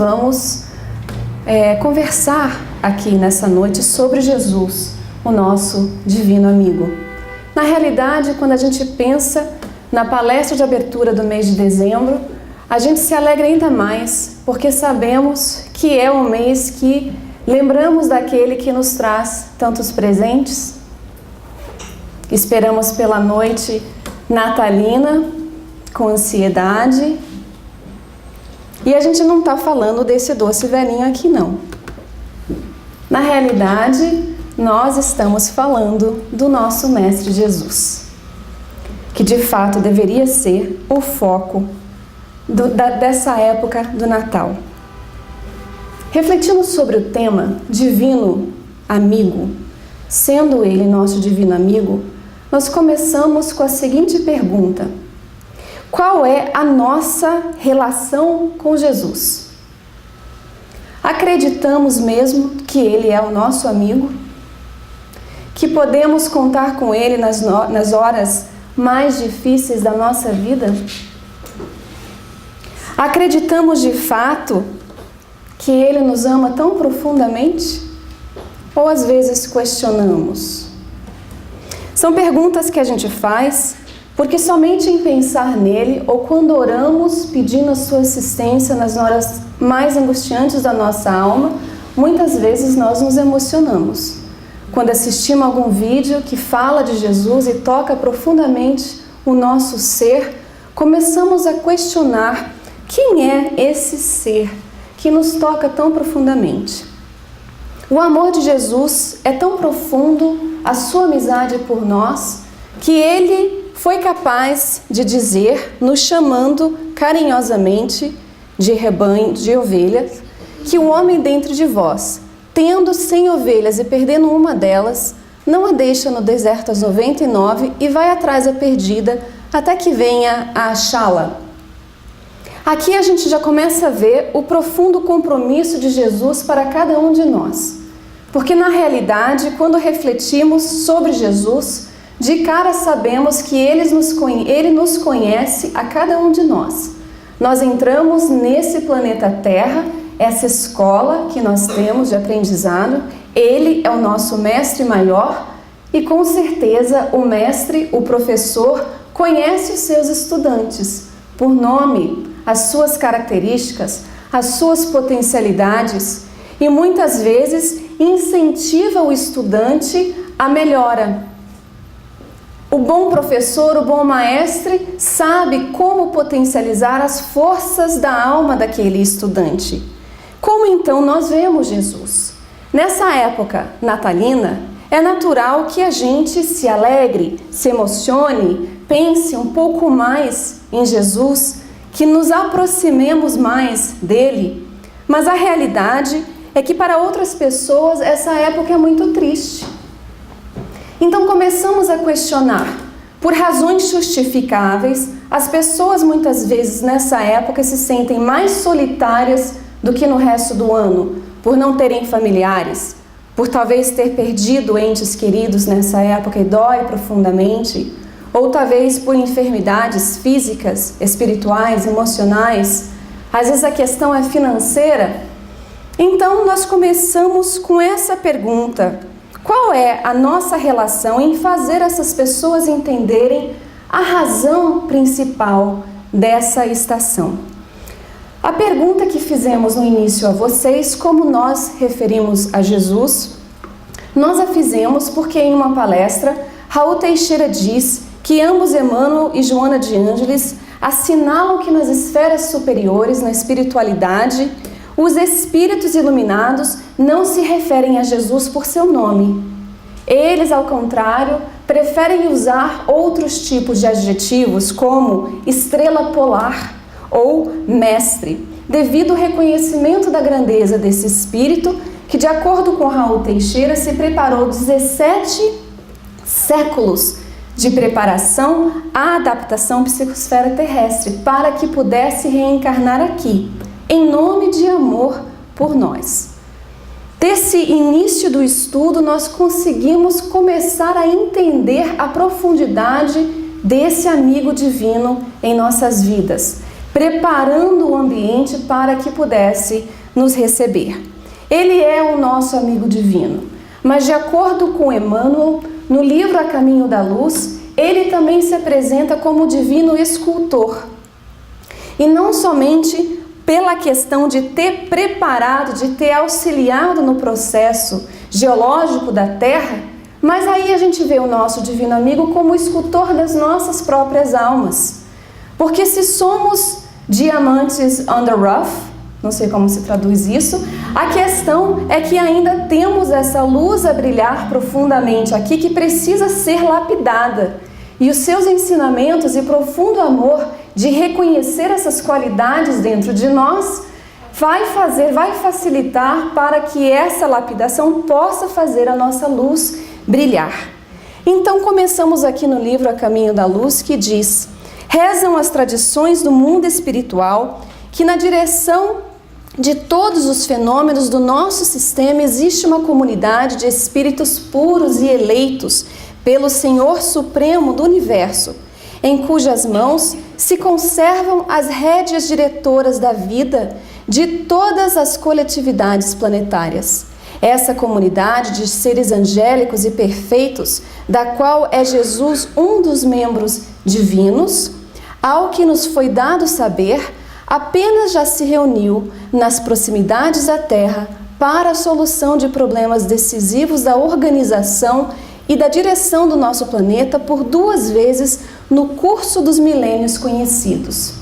vamos conversar aqui nessa noite sobre Jesus, o nosso divino amigo. Na realidade, quando a gente pensa na palestra de abertura do mês de dezembro, a gente se alegra ainda mais, porque sabemos que é o mês que lembramos daquele que nos traz tantos presentes. Esperamos pela noite natalina com ansiedade. E a gente não está falando desse doce velhinho aqui, não. Na realidade, nós estamos falando do nosso Mestre Jesus, que de fato deveria ser o foco dessa época do Natal. Refletindo sobre o tema divino amigo, sendo ele nosso divino amigo, nós começamos com a seguinte pergunta: qual é a nossa relação com Jesus? Acreditamos mesmo que ele é o nosso amigo? Que podemos contar com ele nas horas mais difíceis da nossa vida? Acreditamos de fato que ele nos ama tão profundamente? Ou às vezes questionamos? São perguntas que a gente faz porque somente em pensar nele ou quando oramos pedindo a sua assistência nas horas mais angustiantes da nossa alma, muitas vezes nós nos emocionamos. Quando assistimos algum vídeo que fala de Jesus e toca profundamente o nosso ser, começamos a questionar quem é esse ser que nos toca tão profundamente. O amor de Jesus é tão profundo, a sua amizade por nós, que ele foi capaz de dizer, nos chamando carinhosamente de rebanho, de ovelhas, que o homem dentro de vós, tendo 100 ovelhas e perdendo uma delas, não a deixa no deserto as 99 e vai atrás da perdida até que venha a achá-la. Aqui a gente já começa a ver o profundo compromisso de Jesus para cada um de nós. Porque na realidade, quando refletimos sobre Jesus, de cara sabemos que ele nos conhece a cada um de nós. Nós entramos nesse planeta Terra, essa escola que nós temos de aprendizado, ele é o nosso mestre maior e com certeza o mestre, o professor, conhece os seus estudantes por nome, as suas características, as suas potencialidades e muitas vezes incentiva o estudante à melhora. O bom professor, o bom maestre, sabe como potencializar as forças da alma daquele estudante. Como então nós vemos Jesus? Nessa época natalina, é natural que a gente se alegre, se emocione, pense um pouco mais em Jesus, que nos aproximemos mais dele. Mas a realidade é que para outras pessoas essa época é muito triste. Então começamos a questionar, por razões justificáveis, as pessoas muitas vezes nessa época se sentem mais solitárias do que no resto do ano, por não terem familiares, por talvez ter perdido entes queridos nessa época e dói profundamente, ou talvez por enfermidades físicas, espirituais, emocionais, às vezes a questão é financeira. Então nós começamos com essa pergunta: qual é a nossa relação em fazer essas pessoas entenderem a razão principal dessa estação? A pergunta que fizemos no início a vocês, como nós referimos a Jesus, nós a fizemos porque em uma palestra, Raul Teixeira diz que ambos Emmanuel e Joana de Ângeles assinalam que nas esferas superiores, na espiritualidade, os espíritos iluminados não se referem a Jesus por seu nome. Eles, ao contrário, preferem usar outros tipos de adjetivos como estrela polar ou mestre, devido ao reconhecimento da grandeza desse espírito que, de acordo com Raul Teixeira, se preparou 17 séculos de preparação à adaptação psicosfera terrestre para que pudesse reencarnar aqui, em nome de amor por nós. Desse início do estudo, nós conseguimos começar a entender a profundidade desse amigo divino em nossas vidas. preparando o ambiente para que pudesse nos receber. Ele é o nosso amigo divino, mas de acordo com Emmanuel, no livro A Caminho da Luz, ele também se apresenta como o divino escultor. E não somente pela questão de ter preparado, de ter auxiliado no processo geológico da Terra, mas aí a gente vê o nosso divino amigo como o escultor das nossas próprias almas. Porque se somos diamantes on the rough, não sei como se traduz isso, a questão é que ainda temos essa luz a brilhar profundamente aqui que precisa ser lapidada. E os seus ensinamentos e profundo amor de reconhecer essas qualidades dentro de nós vai facilitar para que essa lapidação possa fazer a nossa luz brilhar. Então começamos aqui no livro A Caminho da Luz, que diz: rezam as tradições do mundo espiritual que na direção de todos os fenômenos do nosso sistema existe uma comunidade de espíritos puros e eleitos pelo Senhor Supremo do Universo, em cujas mãos se conservam as rédeas diretoras da vida de todas as coletividades planetárias. Essa comunidade de seres angélicos e perfeitos, da qual é Jesus um dos membros divinos, ao que nos foi dado saber, apenas já se reuniu nas proximidades da Terra para a solução de problemas decisivos da organização e da direção do nosso planeta por 2 vezes no curso dos milênios conhecidos.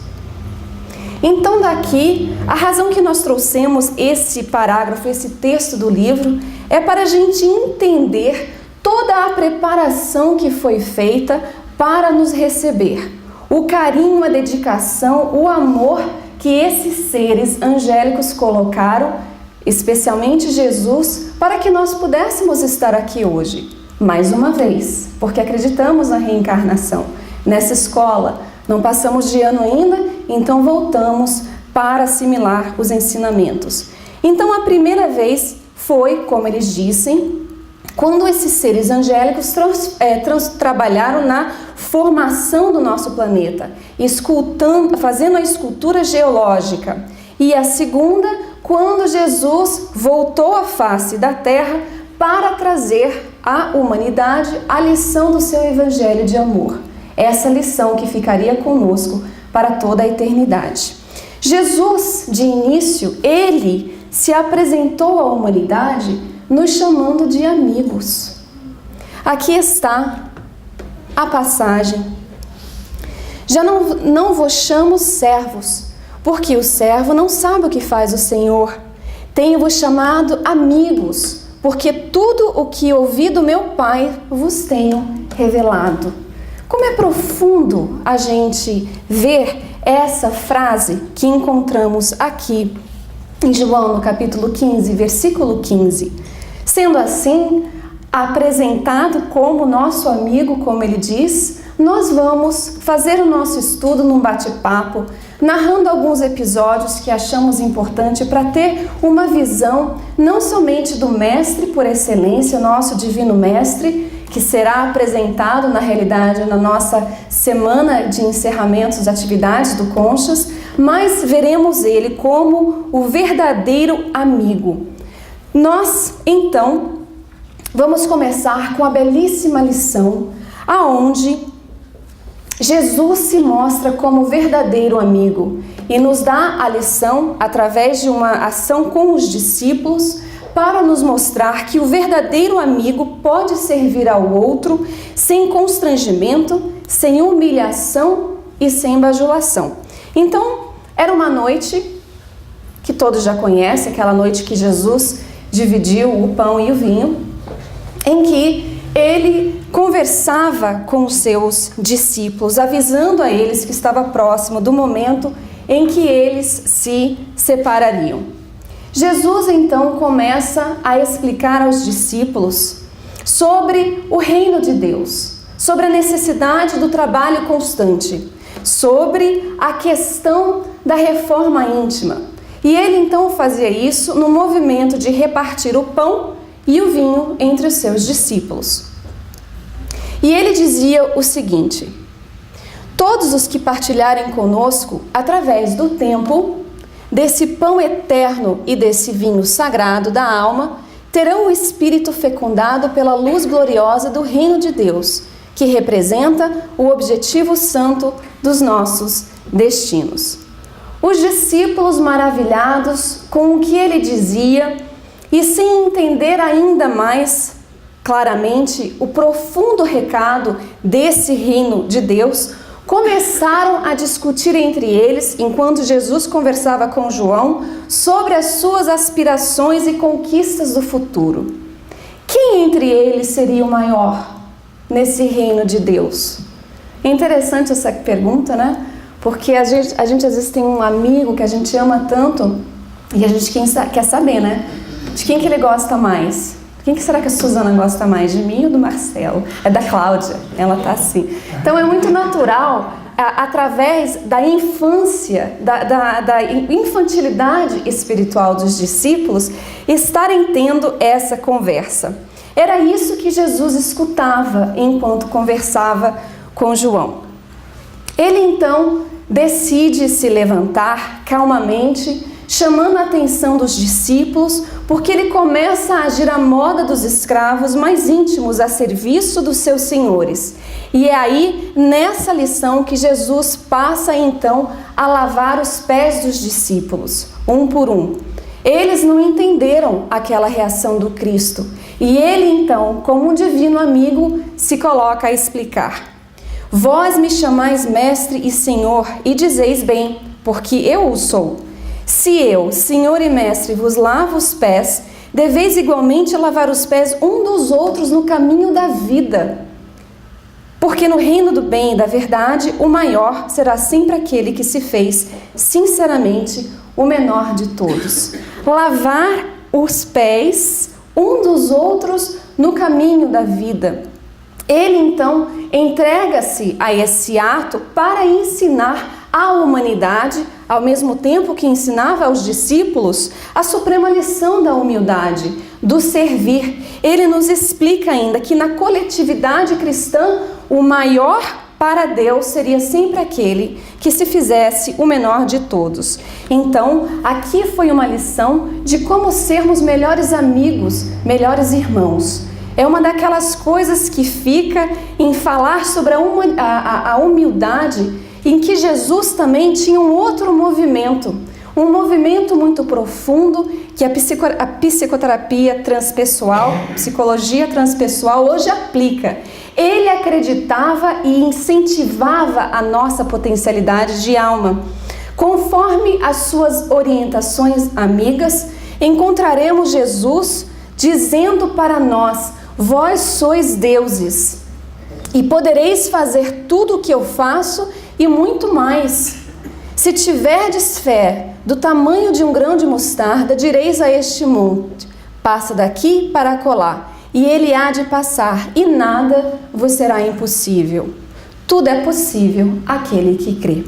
Então daqui, a razão que nós trouxemos esse parágrafo, esse texto do livro, é para a gente entender toda a preparação que foi feita para nos receber. O carinho, a dedicação, o amor que esses seres angélicos colocaram, especialmente Jesus, para que nós pudéssemos estar aqui hoje. Mais uma vez, porque acreditamos na reencarnação. Nessa escola, não passamos de ano ainda, então voltamos para assimilar os ensinamentos. Então, a primeira vez foi, como eles dizem, quando esses seres angélicos trabalharam na formação do nosso planeta, fazendo a escultura geológica. E a segunda, quando Jesus voltou à face da Terra para trazer à humanidade a lição do seu evangelho de amor. Essa lição que ficaria conosco para toda a eternidade. Jesus, de início, ele se apresentou à humanidade nos chamando de amigos. Aqui está a passagem. Já não vos chamo servos, porque o servo não sabe o que faz o Senhor. Tenho-vos chamado amigos, porque tudo o que ouvi do meu Pai vos tenho revelado. Como é profundo a gente ver essa frase que encontramos aqui em João, no capítulo 15, versículo 15. Sendo assim, apresentado como nosso amigo, como ele diz, nós vamos fazer o nosso estudo num bate-papo, narrando alguns episódios que achamos importante para ter uma visão não somente do mestre por excelência, o nosso divino mestre, que será apresentado na realidade na nossa semana de encerramentos das atividades do Conchas, mas veremos ele como o verdadeiro amigo. Nós, então, vamos começar com a belíssima lição, aonde Jesus se mostra como verdadeiro amigo e nos dá a lição através de uma ação com os discípulos para nos mostrar que o verdadeiro amigo pode servir ao outro sem constrangimento, sem humilhação e sem bajulação. Então, era uma noite que todos já conhecem, aquela noite que Jesus dividiu o pão e o vinho, em que ele conversava com os seus discípulos, avisando a eles que estava próximo do momento em que eles se separariam. Jesus então começa a explicar aos discípulos sobre o reino de Deus, sobre a necessidade do trabalho constante, sobre a questão da reforma íntima. E ele então fazia isso no movimento de repartir o pão e o vinho entre os seus discípulos. E ele dizia o seguinte: Todos os que partilharem conosco, através do tempo, desse pão eterno e desse vinho sagrado da alma, terão o espírito fecundado pela luz gloriosa do reino de Deus, que representa o objetivo santo dos nossos destinos. Os discípulos, maravilhados com o que ele dizia e sem entender ainda mais claramente o profundo recado desse reino de Deus, começaram a discutir entre eles, enquanto Jesus conversava com João, sobre as suas aspirações e conquistas do futuro. Quem entre eles seria o maior nesse reino de Deus? É interessante essa pergunta, né? Porque a gente às vezes tem um amigo que a gente ama tanto e a gente quer saber, né? De quem que ele gosta mais. Quem que será que a Suzana gosta mais? De mim ou do Marcelo? É da Cláudia, ela tá assim. Então é muito natural, através da infância, da infantilidade espiritual dos discípulos, estarem tendo essa conversa. Era isso que Jesus escutava enquanto conversava com João. Ele então decide se levantar calmamente, chamando a atenção dos discípulos, porque ele começa a agir à moda dos escravos mais íntimos a serviço dos seus senhores. E é aí, nessa lição, que Jesus passa então a lavar os pés dos discípulos, um por um. Eles não entenderam aquela reação do Cristo. E ele então, como um divino amigo, se coloca a explicar. Vós me chamais mestre e senhor, e dizeis bem, porque eu o sou. Se eu, senhor e mestre, vos lavo os pés, deveis igualmente lavar os pés um dos outros no caminho da vida. Porque no reino do bem e da verdade, o maior será sempre aquele que se fez, sinceramente, o menor de todos. Lavar os pés um dos outros no caminho da vida. Ele então entrega-se a esse ato para ensinar à humanidade, ao mesmo tempo que ensinava aos discípulos, a suprema lição da humildade, do servir. Ele nos explica ainda que na coletividade cristã, o maior para Deus seria sempre aquele que se fizesse o menor de todos. Então, aqui foi uma lição de como sermos melhores amigos, melhores irmãos. É uma daquelas coisas que fica em falar sobre a humildade, em que Jesus também tinha um outro movimento, um movimento muito profundo que a psicoterapia transpessoal, psicologia transpessoal hoje aplica. Ele acreditava e incentivava a nossa potencialidade de alma. Conforme as suas orientações amigas, encontraremos Jesus dizendo para nós: vós sois deuses e podereis fazer tudo o que eu faço e muito mais. Se tiverdes fé do tamanho de um grão de mostarda, direis a este monte: passa daqui para acolá, e ele há de passar, e nada vos será impossível. Tudo é possível àquele que crê.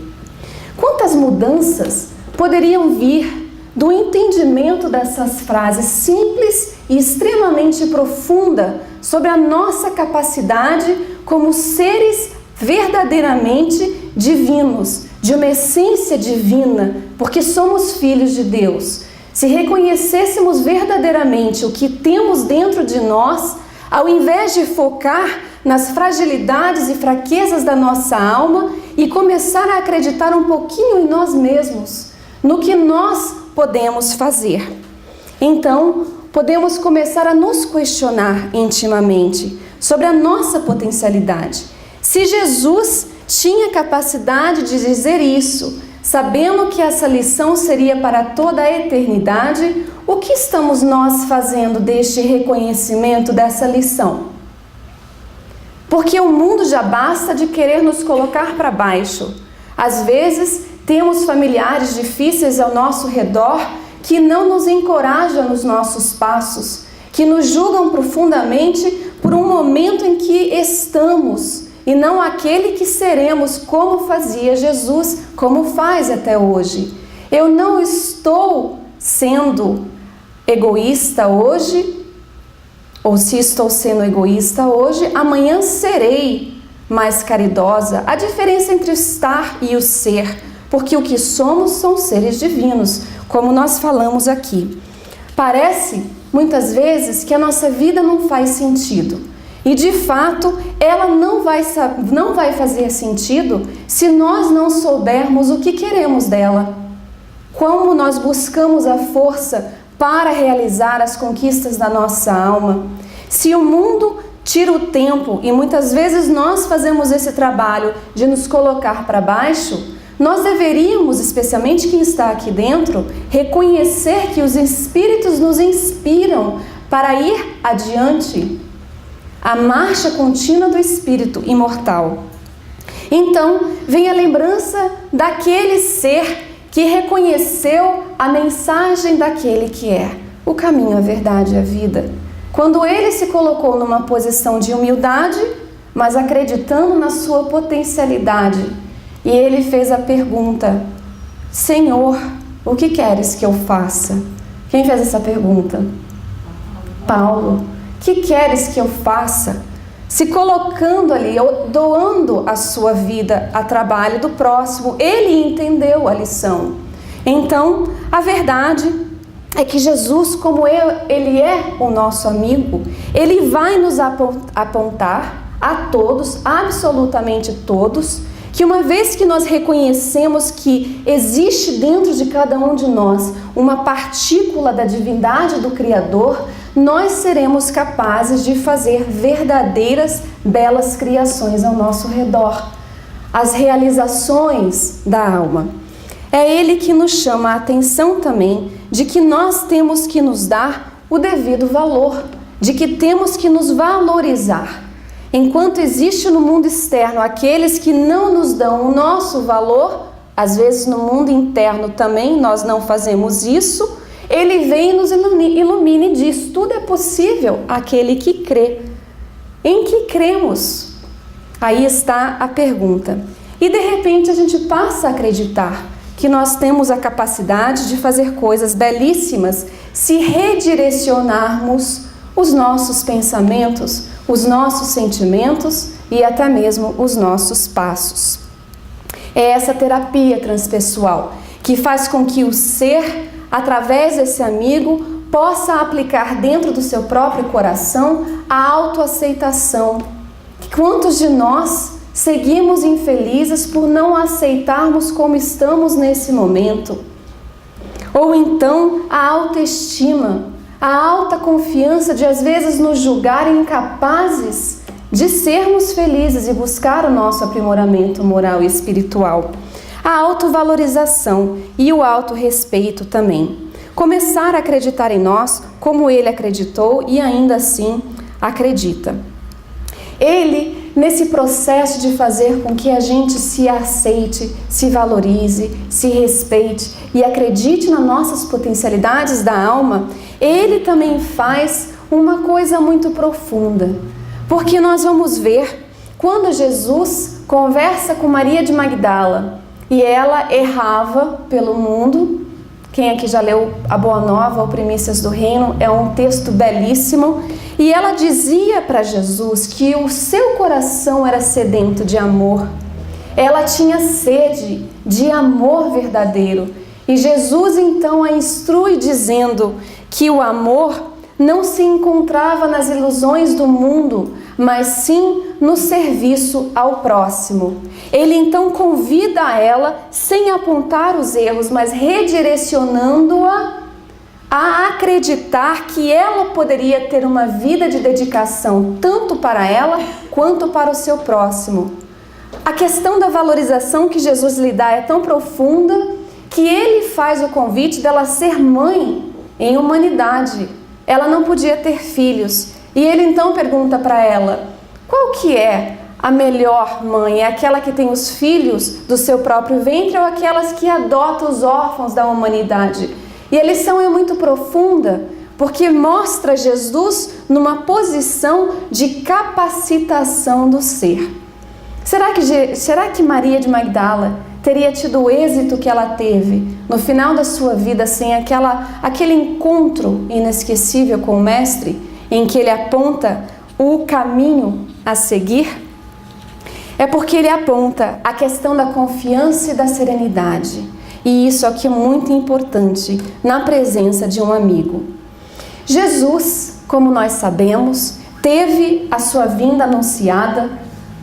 Quantas mudanças poderiam vir do entendimento dessas frases simples e extremamente profunda sobre a nossa capacidade como seres verdadeiramente divinos, de uma essência divina, porque somos filhos de Deus. Se reconhecêssemos verdadeiramente o que temos dentro de nós, ao invés de focar nas fragilidades e fraquezas da nossa alma e começar a acreditar um pouquinho em nós mesmos, no que nós podemos fazer. Então, podemos começar a nos questionar intimamente sobre a nossa potencialidade. Se Jesus tinha capacidade de dizer isso, sabendo que essa lição seria para toda a eternidade, o que estamos nós fazendo deste reconhecimento dessa lição? Porque o mundo já basta de querer nos colocar para baixo. Às vezes, temos familiares difíceis ao nosso redor que não nos encorajam nos nossos passos, que nos julgam profundamente por um momento em que estamos e não aquele que seremos, como fazia Jesus, como faz até hoje. Eu não estou sendo egoísta hoje, ou se estou sendo egoísta hoje, amanhã serei. mais caridosa, a diferença entre o estar e o ser, porque o que somos são seres divinos, como nós falamos aqui. Parece, muitas vezes, que a nossa vida não faz sentido. E, de fato, ela não vai fazer sentido se nós não soubermos o que queremos dela. Como nós buscamos a força para realizar as conquistas da nossa alma. Se o mundo tira o tempo, e muitas vezes nós fazemos esse trabalho de nos colocar para baixo, nós deveríamos, especialmente quem está aqui dentro, reconhecer que os Espíritos nos inspiram para ir adiante. A marcha contínua do Espírito imortal. Então, vem a lembrança daquele ser que reconheceu a mensagem daquele que é o caminho, a verdade e a vida. Quando ele se colocou numa posição de humildade, mas acreditando na sua potencialidade, e ele fez a pergunta: Senhor, o que queres que eu faça? Quem fez essa pergunta? Paulo. O que queres que eu faça? Se colocando ali, doando a sua vida a trabalho do próximo, ele entendeu a lição. Então, a verdade é que Jesus, como ele é o nosso amigo, ele vai nos apontar a todos, absolutamente todos, que uma vez que nós reconhecemos que existe dentro de cada um de nós uma partícula da divindade do Criador, nós seremos capazes de fazer verdadeiras, belas criações ao nosso redor. As realizações da alma. É Ele que nos chama a atenção também de que nós temos que nos dar o devido valor, de que temos que nos valorizar. Enquanto existe no mundo externo aqueles que não nos dão o nosso valor, às vezes no mundo interno também nós não fazemos isso, Ele vem e nos ilumina e diz: tudo é possível àquele que crê. Em que cremos? Aí está a pergunta. E de repente a gente passa a acreditar que nós temos a capacidade de fazer coisas belíssimas se redirecionarmos os nossos pensamentos, os nossos sentimentos e até mesmo os nossos passos. É essa terapia transpessoal que faz com que o ser, através desse amigo, possa aplicar dentro do seu próprio coração a autoaceitação. Quantos de nós seguimos infelizes por não aceitarmos como estamos nesse momento? Ou então a autoestima, a alta confiança de às vezes nos julgarem incapazes de sermos felizes e buscar o nosso aprimoramento moral e espiritual. A autovalorização e o autorrespeito também. Começar a acreditar em nós como ele acreditou e ainda assim acredita. Ele, nesse processo de fazer com que a gente se aceite, se valorize, se respeite e acredite nas nossas potencialidades da alma, ele também faz uma coisa muito profunda. Porque nós vamos ver, quando Jesus conversa com Maria de Magdala e ela errava pelo mundo, quem aqui já leu A Boa Nova ou Primícias do Reino, é um texto belíssimo, e ela dizia para Jesus que o seu coração era sedento de amor, ela tinha sede de amor verdadeiro, e Jesus então a instrui dizendo que o amor não se encontrava nas ilusões do mundo, mas sim no serviço ao próximo. Ele então convida ela, sem apontar os erros, mas redirecionando-a a acreditar que ela poderia ter uma vida de dedicação tanto para ela quanto para o seu próximo. A questão da valorização que Jesus lhe dá é tão profunda que ele faz o convite dela ser mãe em humanidade. Ela não podia ter filhos. E ele então pergunta para ela: qual que é a melhor mãe? É aquela que tem os filhos do seu próprio ventre ou aquelas que adotam os órfãos da humanidade? E a lição é muito profunda, porque mostra Jesus numa posição de capacitação do ser. Será que Maria de Magdala teria tido o êxito que ela teve no final da sua vida sem aquele encontro inesquecível com o Mestre, em que ele aponta o caminho a seguir? é porque ele aponta a questão da confiança e da serenidade. E isso aqui é muito importante na presença de um amigo. Jesus, como nós sabemos, teve a sua vinda anunciada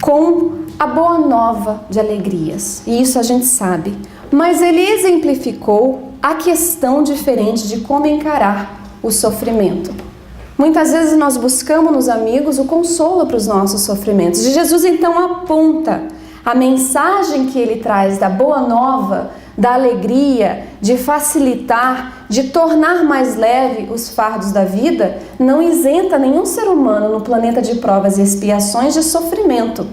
com a boa nova de alegrias. E isso a gente sabe. Mas ele exemplificou a questão diferente de como encarar o sofrimento. Muitas vezes nós buscamos nos amigos o consolo para os nossos sofrimentos. E Jesus então aponta a mensagem que ele traz da boa nova, da alegria, de facilitar, de tornar mais leve os fardos da vida, não isenta nenhum ser humano no planeta de provas e expiações de sofrimento.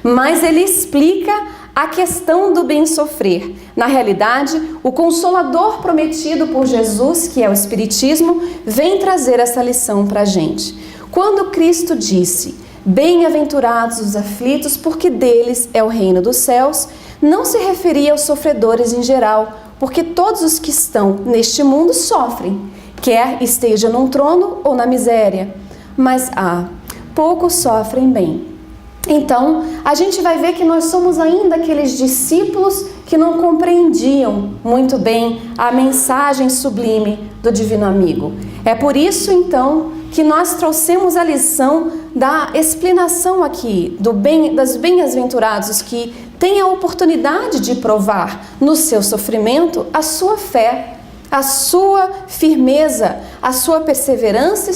Mas ele explica a questão do bem sofrer. Na realidade, o Consolador prometido por Jesus, que é o Espiritismo, vem trazer essa lição para a gente. Quando Cristo disse: "Bem-aventurados os aflitos, porque deles é o reino dos céus", não se referia aos sofredores em geral, porque todos os que estão neste mundo sofrem, quer esteja num trono ou na miséria. Mas poucos sofrem bem. Então, a gente vai ver que nós somos ainda aqueles discípulos que não compreendiam muito bem a mensagem sublime do Divino Amigo. É por isso, então, que nós trouxemos a lição da explanação aqui das bem-aventurados que têm a oportunidade de provar no seu sofrimento a sua fé, a sua firmeza, a sua perseverança e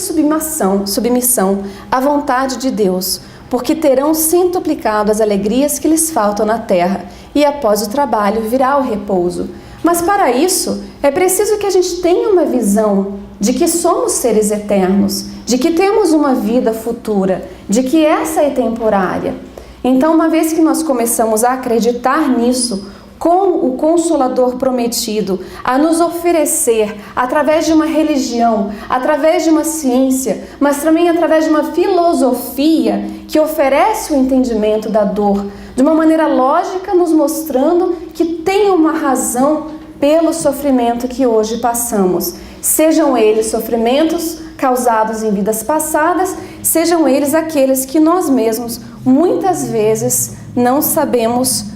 submissão à vontade de Deus, porque terão centuplicado as alegrias que lhes faltam na terra, e após o trabalho virá o repouso. Mas para isso, é preciso que a gente tenha uma visão de que somos seres eternos, de que temos uma vida futura, de que essa é temporária. Então, uma vez que nós começamos a acreditar nisso, com o Consolador prometido a nos oferecer, através de uma religião, através de uma ciência, mas também através de uma filosofia que oferece o entendimento da dor, de uma maneira lógica, nos mostrando que tem uma razão pelo sofrimento que hoje passamos. Sejam eles sofrimentos causados em vidas passadas, sejam eles aqueles que nós mesmos, muitas vezes, não sabemos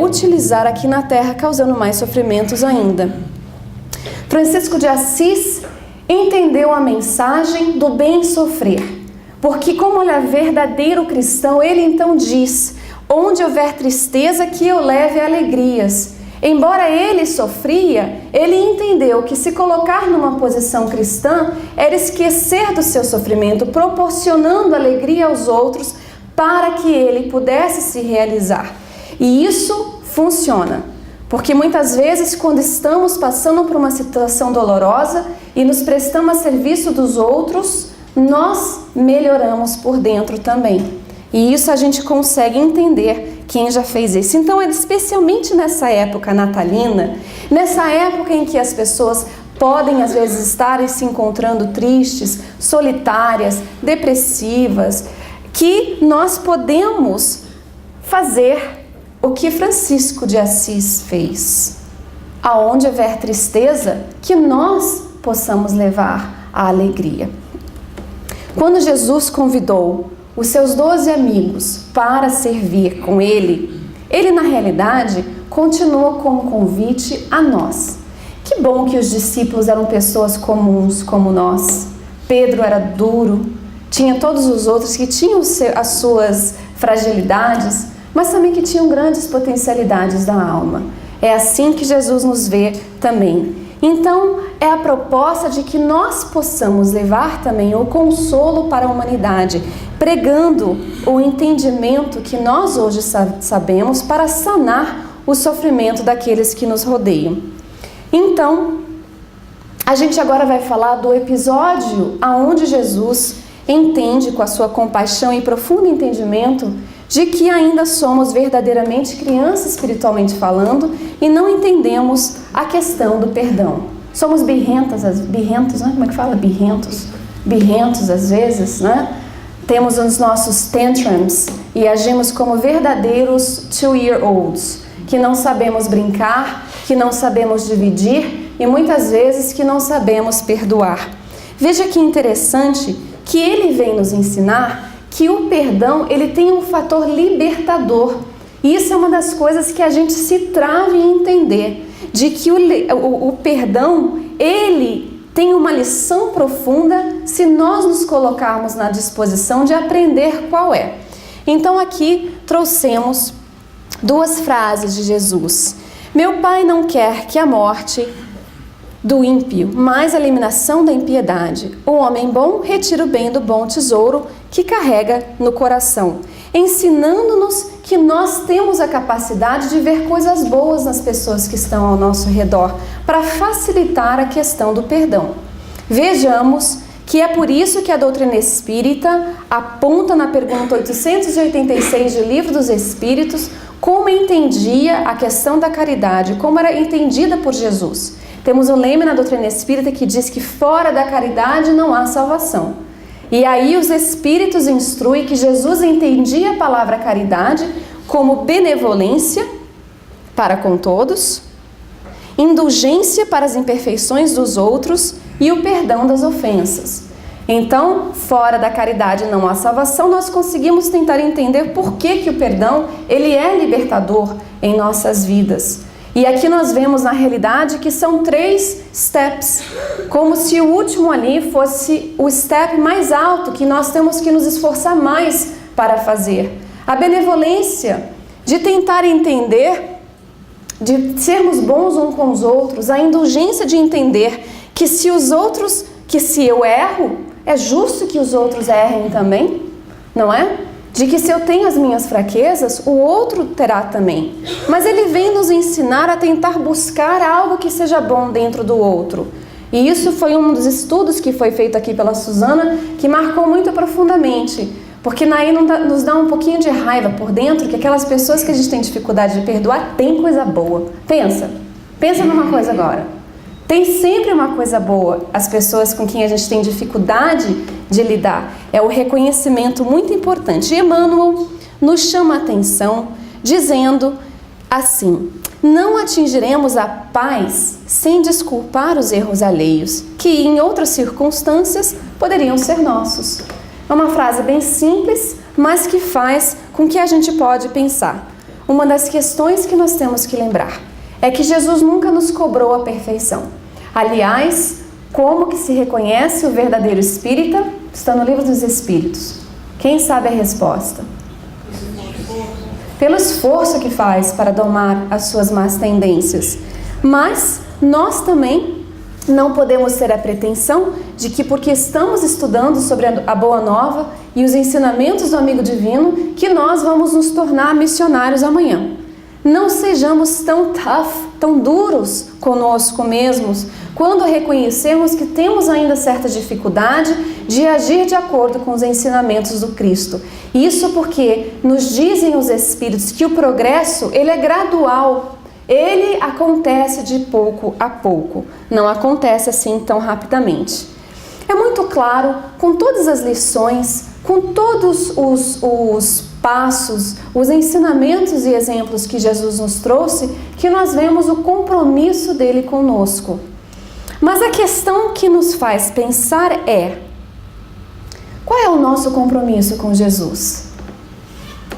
utilizar aqui na Terra, causando mais sofrimentos ainda. Francisco de Assis entendeu a mensagem do bem sofrer, porque como ele é verdadeiro cristão, ele então diz: "Onde houver tristeza, que eu leve alegrias". Embora ele sofria, ele entendeu que se colocar numa posição cristã era esquecer do seu sofrimento, proporcionando alegria aos outros para que ele pudesse se realizar. E isso funciona, porque muitas vezes quando estamos passando por uma situação dolorosa e nos prestamos a serviço dos outros, nós melhoramos por dentro também. E isso a gente consegue entender quem já fez isso. Então, especialmente nessa época natalina, nessa época em que as pessoas podem às vezes estar se encontrando tristes, solitárias, depressivas, que nós podemos fazer o que Francisco de Assis fez. Aonde houver tristeza, que nós possamos levar a alegria. Quando Jesus convidou os seus 12 amigos para servir com ele, ele na realidade continua com um convite a nós. Que bom que os discípulos eram pessoas comuns como nós. Pedro era duro, tinha todos os outros que tinham as suas fragilidades, mas também que tinham grandes potencialidades da alma. É assim que Jesus nos vê também. Então, é a proposta de que nós possamos levar também o consolo para a humanidade, pregando o entendimento que nós hoje sabemos para sanar o sofrimento daqueles que nos rodeiam. Então, a gente agora vai falar do episódio onde Jesus entende com a sua compaixão e profundo entendimento de que ainda somos verdadeiramente crianças espiritualmente falando e não entendemos a questão do perdão. Somos birrentos, né? Como é que fala? Birrentos às vezes, né? Temos os nossos tantrums e agimos como verdadeiros 2-year-olds, que não sabemos brincar, que não sabemos dividir e muitas vezes que não sabemos perdoar. Veja que interessante que ele vem nos ensinar que o perdão, ele tem um fator libertador. E isso é uma das coisas que a gente se trava em entender, de que o perdão, ele tem uma lição profunda se nós nos colocarmos na disposição de aprender qual é. Então aqui trouxemos duas frases de Jesus. Meu Pai não quer que a morte do ímpio, mas a eliminação da impiedade. O homem bom retira o bem do bom tesouro que carrega no coração, ensinando-nos que nós temos a capacidade de ver coisas boas nas pessoas que estão ao nosso redor, para facilitar a questão do perdão. Vejamos que é por isso que a doutrina espírita aponta na pergunta 886 do Livro dos Espíritos como entendia a questão da caridade, como era entendida por Jesus. Temos um lema na doutrina espírita que diz que fora da caridade não há salvação. E aí os espíritos instruem que Jesus entendia a palavra caridade como benevolência para com todos, indulgência para as imperfeições dos outros e o perdão das ofensas. Então, fora da caridade não há salvação, nós conseguimos tentar entender por que o perdão ele é libertador em nossas vidas. E aqui nós vemos na realidade que são 3 steps, como se o último ali fosse o step mais alto que nós temos que nos esforçar mais para fazer. A benevolência de tentar entender, de sermos bons uns com os outros, a indulgência de entender que se eu erro, é justo que os outros errem também, não é? De que se eu tenho as minhas fraquezas, o outro terá também. Mas ele vem nos ensinar a tentar buscar algo que seja bom dentro do outro. E isso foi um dos estudos que foi feito aqui pela Suzana, que marcou muito profundamente. Porque aí nos dá um pouquinho de raiva por dentro, que aquelas pessoas que a gente tem dificuldade de perdoar, tem coisa boa. Pensa numa coisa agora. Tem sempre uma coisa boa. As pessoas com quem a gente tem dificuldade de lidar. É o reconhecimento muito importante. E Emmanuel nos chama a atenção dizendo assim: não atingiremos a paz sem desculpar os erros alheios, que em outras circunstâncias poderiam ser nossos. É uma frase bem simples, mas que faz com que a gente pode pensar. Uma das questões que nós temos que lembrar é que Jesus nunca nos cobrou a perfeição. Aliás, como que se reconhece o verdadeiro espírita? Está no Livro dos Espíritos. Quem sabe a resposta? Pelo esforço que faz para domar as suas más tendências. Mas nós também não podemos ter a pretensão de que porque estamos estudando sobre a Boa Nova e os ensinamentos do amigo divino, que nós vamos nos tornar missionários amanhã. Não sejamos tão tough, tão duros conosco mesmos, quando reconhecermos que temos ainda certa dificuldade de agir de acordo com os ensinamentos do Cristo. Isso porque nos dizem os Espíritos que o progresso ele é gradual, ele acontece de pouco a pouco, não acontece assim tão rapidamente. É muito claro, com todas as lições, com todos os passos, os ensinamentos e exemplos que Jesus nos trouxe, que nós vemos o compromisso dele conosco. Mas a questão que nos faz pensar é: qual é o nosso compromisso com Jesus?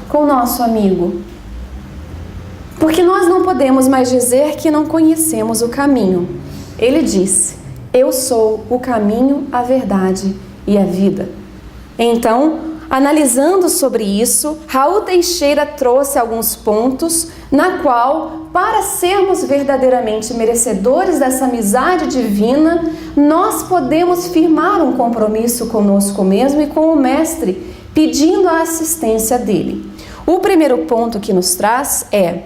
Com o nosso amigo? Porque nós não podemos mais dizer que não conhecemos o caminho. Ele disse: eu sou o caminho, a verdade e a vida. Então, analisando sobre isso, Raul Teixeira trouxe alguns pontos na qual, para sermos verdadeiramente merecedores dessa amizade divina, nós podemos firmar um compromisso conosco mesmo e com o Mestre, pedindo a assistência dele. O primeiro ponto que nos traz é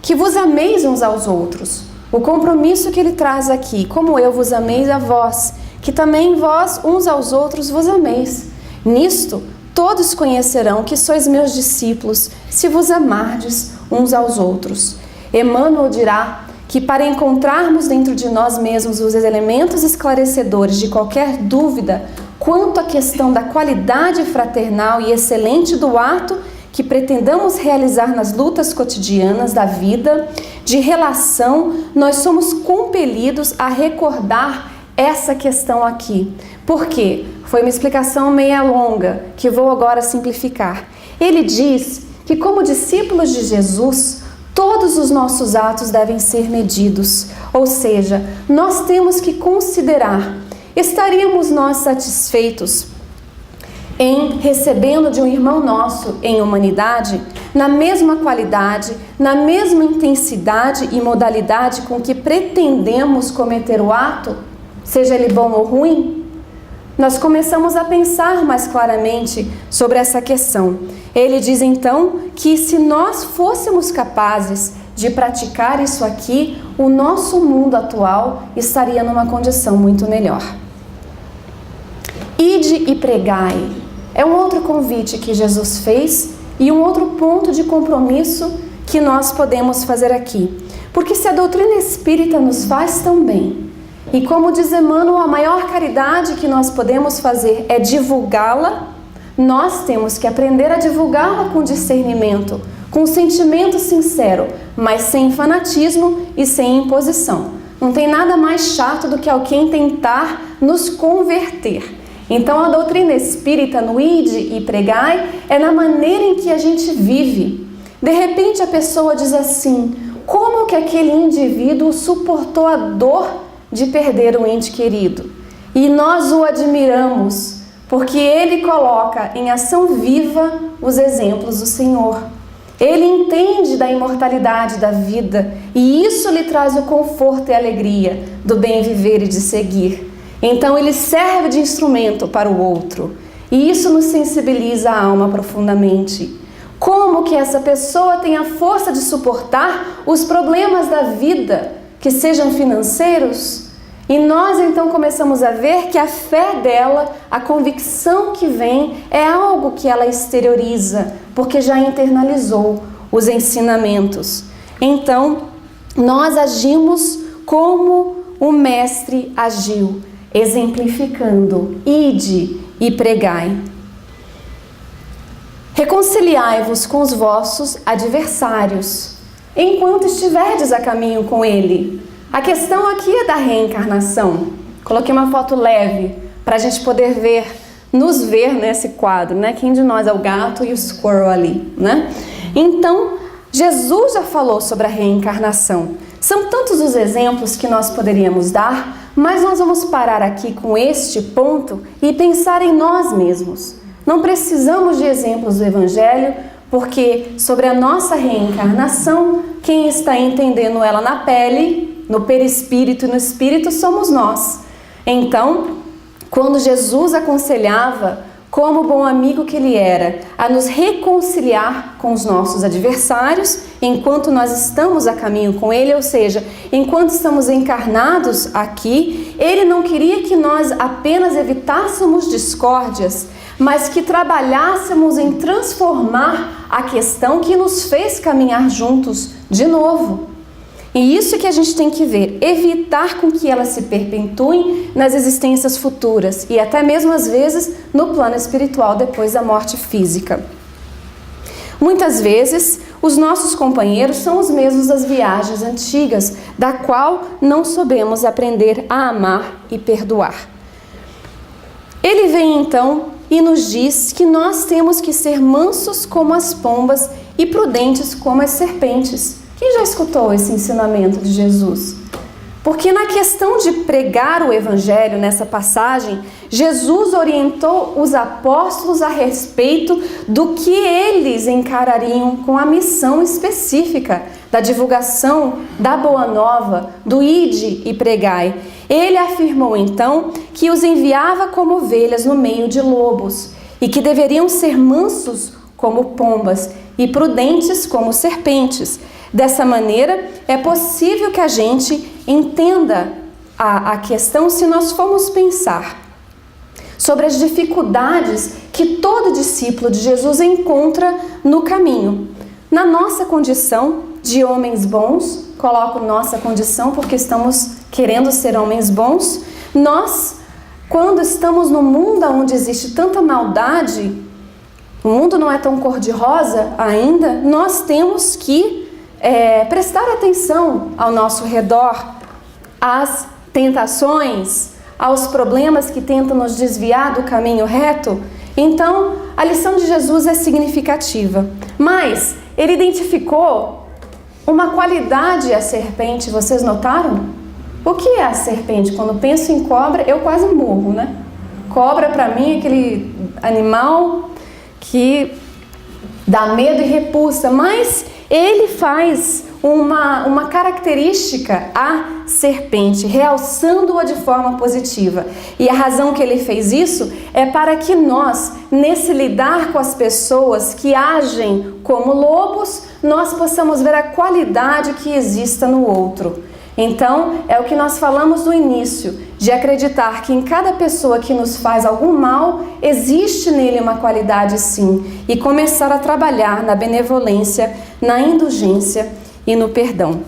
que vos ameis uns aos outros. O compromisso que ele traz aqui: como eu vos ameis a vós, que também vós uns aos outros vos ameis. Nisto, todos conhecerão que sois meus discípulos, se vos amardes uns aos outros. Emmanuel dirá que para encontrarmos dentro de nós mesmos os elementos esclarecedores de qualquer dúvida quanto à questão da qualidade fraternal e excelente do ato que pretendamos realizar nas lutas cotidianas da vida, de relação, nós somos compelidos a recordar essa questão aqui. Porque foi uma explicação meia longa, que vou agora simplificar. Ele diz que, como discípulos de Jesus, todos os nossos atos devem ser medidos, ou seja, nós temos que considerar: estaríamos nós satisfeitos em recebendo de um irmão nosso em humanidade, na mesma qualidade, na mesma intensidade e modalidade com que pretendemos cometer o ato, seja ele bom ou ruim? Nós começamos a pensar mais claramente sobre essa questão. Ele diz então que, se nós fôssemos capazes de praticar isso aqui, o nosso mundo atual estaria numa condição muito melhor. Ide e pregai é um outro convite que Jesus fez e um outro ponto de compromisso que nós podemos fazer aqui. Porque se a doutrina espírita nos faz tão bem, e como diz Emmanuel, a maior caridade que nós podemos fazer é divulgá-la, nós temos que aprender a divulgá-la com discernimento, com sentimento sincero, mas sem fanatismo e sem imposição. Não tem nada mais chato do que alguém tentar nos converter. Então, a doutrina espírita, no ide e pregai, é na maneira em que a gente vive. De repente, a pessoa diz assim: como que aquele indivíduo suportou a dor de perder um ente querido? E nós o admiramos, porque ele coloca em ação viva os exemplos do Senhor. Ele entende da imortalidade da vida, e isso lhe traz o conforto e a alegria do bem viver e de seguir. Então ele serve de instrumento para o outro, e isso nos sensibiliza a alma profundamente. Como que essa pessoa tem a força de suportar os problemas da vida, que sejam financeiros? E nós então começamos a ver que a fé dela, a convicção que vem, é algo que ela exterioriza, porque já internalizou os ensinamentos. Então, nós agimos como o Mestre agiu, exemplificando: ide e pregai. Reconciliai-vos com os vossos adversários, enquanto estiverdes a caminho com ele. A questão aqui é da reencarnação. Coloquei uma foto leve para a gente poder nos ver nesse quadro, né? Quem de nós é o gato e o squirrel ali, né? Então, Jesus já falou sobre a reencarnação. São tantos os exemplos que nós poderíamos dar, mas nós vamos parar aqui com este ponto e pensar em nós mesmos. Não precisamos de exemplos do Evangelho, porque sobre a nossa reencarnação, quem está entendendo ela na pele, no perispírito e no espírito, somos nós. Então, quando Jesus aconselhava, como bom amigo que ele era, a nos reconciliar com os nossos adversários, enquanto nós estamos a caminho com ele, ou seja, enquanto estamos encarnados aqui, ele não queria que nós apenas evitássemos discórdias, mas que trabalhássemos em transformar a questão que nos fez caminhar juntos de novo. E isso que a gente tem que ver, evitar com que elas se perpetuem nas existências futuras e até mesmo às vezes no plano espiritual depois da morte física. Muitas vezes os nossos companheiros são os mesmos das viagens antigas, da qual não soubemos aprender a amar e perdoar. Ele vem então e nos diz que nós temos que ser mansos como as pombas e prudentes como as serpentes. Quem já escutou esse ensinamento de Jesus? Porque na questão de pregar o Evangelho, nessa passagem, Jesus orientou os apóstolos a respeito do que eles encarariam com a missão específica da divulgação da Boa Nova, do ide e pregai. Ele afirmou então que os enviava como ovelhas no meio de lobos e que deveriam ser mansos como pombas e prudentes como serpentes. Dessa maneira, é possível que a gente entenda a questão se nós formos pensar sobre as dificuldades que todo discípulo de Jesus encontra no caminho. Na nossa condição de homens bons, coloco nossa condição porque estamos querendo ser homens bons, nós, quando estamos no mundo onde existe tanta maldade, o mundo não é tão cor-de-rosa ainda, nós temos que prestar atenção ao nosso redor, às tentações, aos problemas que tentam nos desviar do caminho reto, então a lição de Jesus é significativa. Mas ele identificou uma qualidade à serpente, vocês notaram? O que é a serpente? Quando penso em cobra, eu quase morro, né? Cobra para mim é aquele animal que dá medo e repulsa, mas ele faz uma característica à serpente, realçando-a de forma positiva. E a razão que ele fez isso é para que nós, nesse lidar com as pessoas que agem como lobos, nós possamos ver a qualidade que exista no outro. Então, é o que nós falamos no início, de acreditar que em cada pessoa que nos faz algum mal, existe nele uma qualidade sim, e começar a trabalhar na benevolência, na indulgência e no perdão.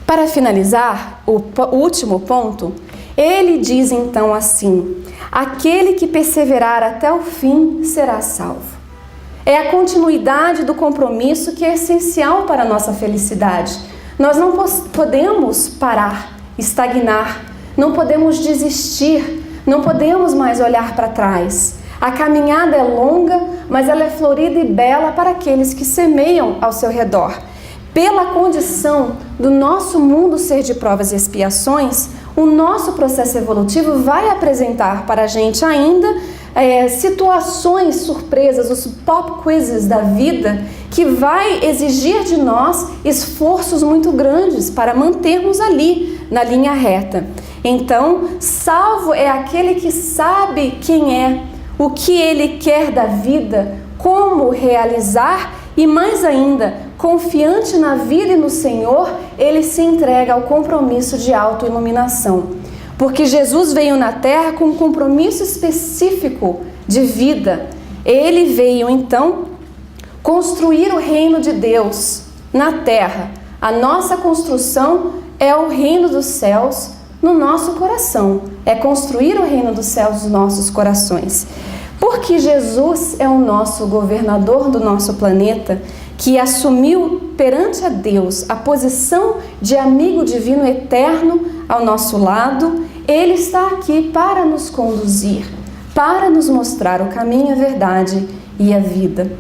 Para finalizar, o último ponto, ele diz então assim: aquele que perseverar até o fim será salvo. É a continuidade do compromisso que é essencial para a nossa felicidade. Nós não podemos parar, estagnar, não podemos desistir, não podemos mais olhar para trás. A caminhada é longa, mas ela é florida e bela para aqueles que semeiam ao seu redor. Pela condição do nosso mundo ser de provas e expiações, o nosso processo evolutivo vai apresentar para a gente ainda situações surpresas, os pop quizzes da vida, que vai exigir de nós esforços muito grandes para mantermos ali na linha reta. Então, salvo é aquele que sabe quem é, o que ele quer da vida, como realizar e, mais ainda, confiante na vida e no Senhor, ele se entrega ao compromisso de autoiluminação. Porque Jesus veio na terra com um compromisso específico de vida. Ele veio, então, construir o reino de Deus na terra. A nossa construção é o reino dos céus no nosso coração. É construir o reino dos céus nos nossos corações. Porque Jesus é o nosso governador do nosso planeta, que assumiu perante a Deus a posição de amigo divino eterno ao nosso lado, ele está aqui para nos conduzir, para nos mostrar o caminho, a verdade e a vida.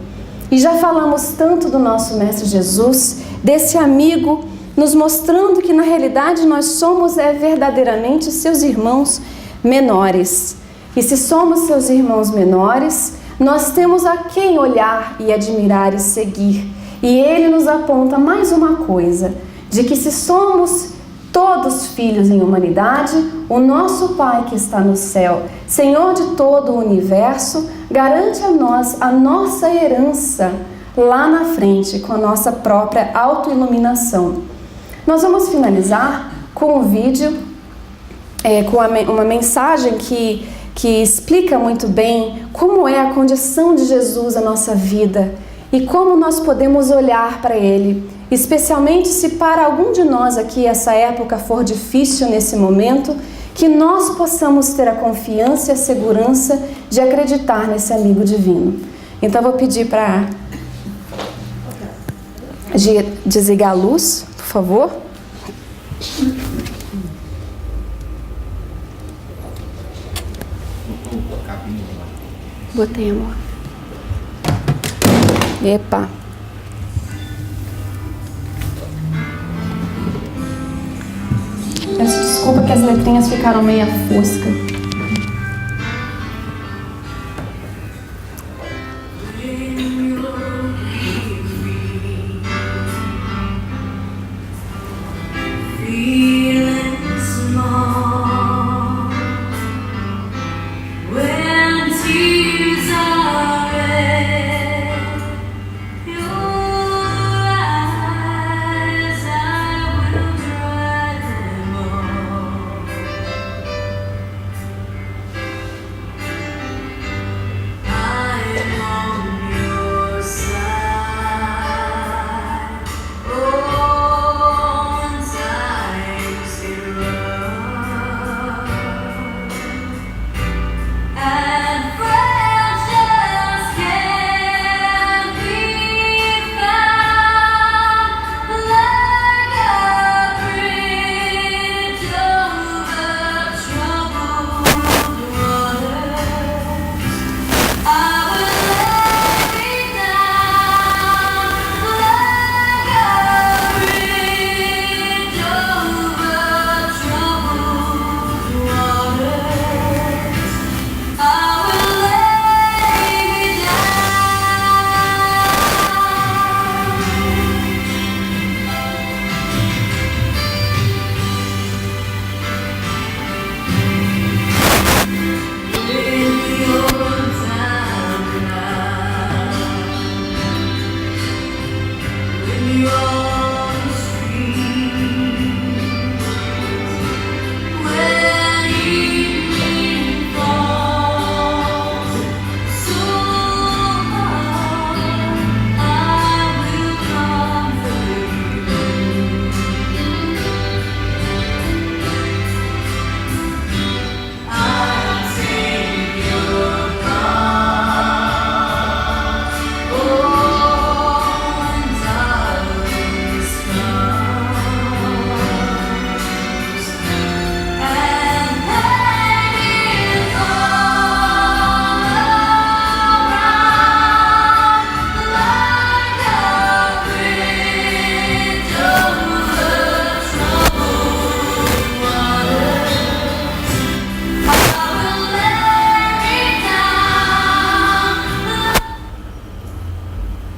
E já falamos tanto do nosso Mestre Jesus, desse amigo, nos mostrando que na realidade nós somos verdadeiramente seus irmãos menores. E se somos seus irmãos menores, nós temos a quem olhar e admirar e seguir. E ele nos aponta mais uma coisa, de que se somos todos filhos em humanidade, o nosso Pai que está no céu, Senhor de todo o universo, garante a nós a nossa herança lá na frente, com a nossa própria autoiluminação. Nós vamos finalizar com um vídeo, com uma mensagem que explica muito bem como é a condição de Jesus na nossa vida e como nós podemos olhar para Ele, especialmente se para algum de nós aqui essa época for difícil nesse momento, que nós possamos ter a confiança e a segurança de acreditar nesse amigo divino. Então eu vou pedir para desligar a luz, por favor. Botei, amor. Epa. Peço desculpa que as letrinhas ficaram meio fosca.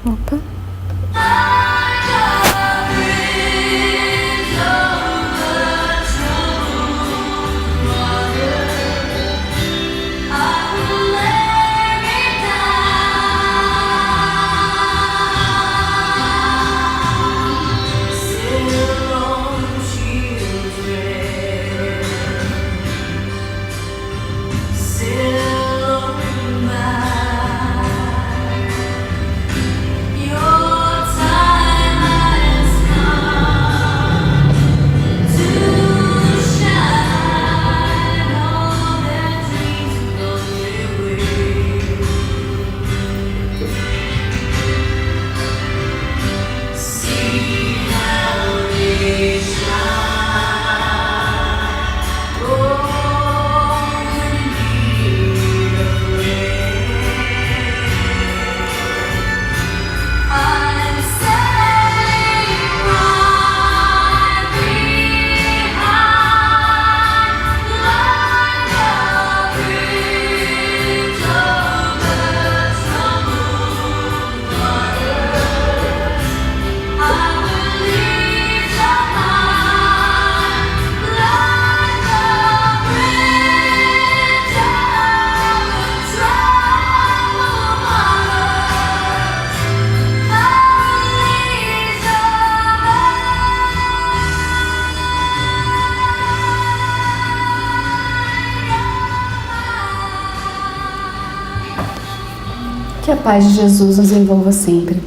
Opa. Que a paz de Jesus nos envolva sempre.